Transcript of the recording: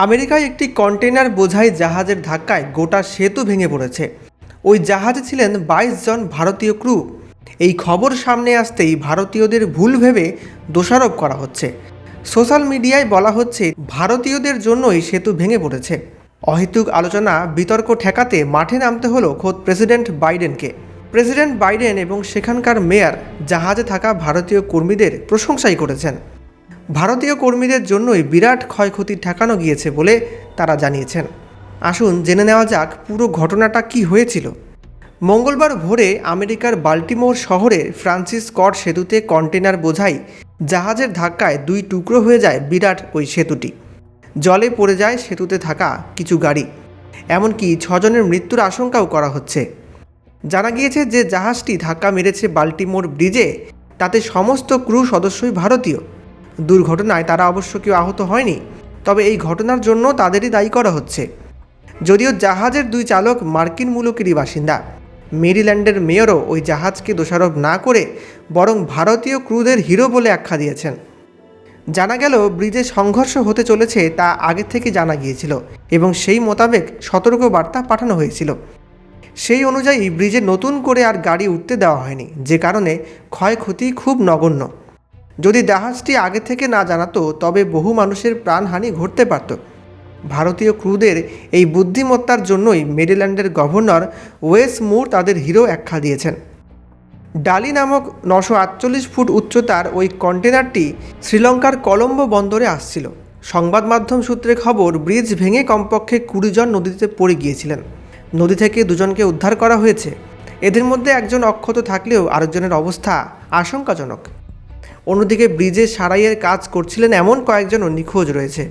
আমেরিকায় একটি কন্টেইনার বোঝাই জাহাজের ধাক্কায় গোটা সেতু ভেঙে পড়েছে। ওই জাহাজে ছিলেন ২২ জন ভারতীয় ক্রু। এই খবর সামনে আসতেই ভারতীয়দের ভুল ভেবে দোষারোপ করা হচ্ছে। সোশ্যাল মিডিয়ায় বলা হচ্ছে ভারতীয়দের জন্যই সেতু ভেঙে পড়েছে। অহেতুক আলোচনা বিতর্ক ঠেকাতে মাঠে নামতে হলো খোদ প্রেসিডেন্ট বাইডেনকে। প্রেসিডেন্ট বাইডেন এবং সেখানকার মেয়র জাহাজে থাকা ভারতীয় কর্মীদের প্রশংসাই করেছেন। ভারতীয় কর্মীদের জন্যই বিরাট ক্ষয়ক্ষতি ঠেকানো গিয়েছে বলে তারা জানিয়েছেন। আসুন জেনে নেওয়া যাক পুরো ঘটনাটা কি হয়েছিল। মঙ্গলবার ভোরে আমেরিকার বাল্টিমোর শহরে ফ্রান্সিস স্কট সেতুতে কন্টেনার বোঝাই জাহাজের ধাক্কায় দুই টুকরো হয়ে যায় বিরাট ওই সেতুটি। জলে পড়ে যায় সেতুতে থাকা কিছু গাড়ি, এমনকি ৬ জনের মৃত্যুর আশঙ্কাও করা হচ্ছে। জানা গিয়েছে যে জাহাজটি ধাক্কা মেরেছে বাল্টিমোর ব্রিজে, তাতে সমস্ত ক্রু সদস্যই ভারতীয়। দুর্ঘটনায় তারা অবশ্য কেউ আহত হয়নি, তবে এই ঘটনার জন্য তাদেরই দায়ী করা হচ্ছে। যদিও জাহাজের দুই চালক মার্কিন মূলকেরই বাসিন্দা। মেরিল্যান্ডের মেয়রও ওই জাহাজকে দোষারোপ না করে বরং ভারতীয় ক্রুদের হিরো বলে আখ্যা দিয়েছেন। জানা গেল ব্রিজে সংঘর্ষ হতে চলেছে তা আগে থেকে জানা গিয়েছিল এবং সেই মোতাবেক সতর্ক বার্তা পাঠানো হয়েছিল। সেই অনুযায়ী ব্রিজে নতুন করে আর গাড়ি উঠতে দেওয়া হয়নি, যে কারণে ক্ষয়ক্ষতি খুব নগণ্য। যদি জাহাজটি আগে থেকে না জানাতো তবে বহু মানুষের প্রাণহানি ঘটতে পারত। ভারতীয় ক্রুদের এই বুদ্ধিমত্তার জন্যই মেরিল্যান্ডের গভর্নর ওয়েস মুর তাদের হিরো আখ্যা দিয়েছেন। ডালি নামক ৯৪৮ ফুট উচ্চতার ওই কন্টেনারটি শ্রীলঙ্কার কলম্বো বন্দরে আসছিল। সংবাদ মাধ্যম সূত্রে খবর, ব্রিজ ভেঙে কমপক্ষে ২০ জন নদীতে পড়ে গিয়েছিলেন। নদী থেকে দুজনকে উদ্ধার করা হয়েছে। এদের মধ্যে একজন অক্ষত থাকলেও আরেকজনের অবস্থা আশঙ্কাজনক। অন্যদিকে ব্রিজে সারাইয়ের কাজ করছিলেন এমন কয়েকজনও নিখোঁজ রয়েছে।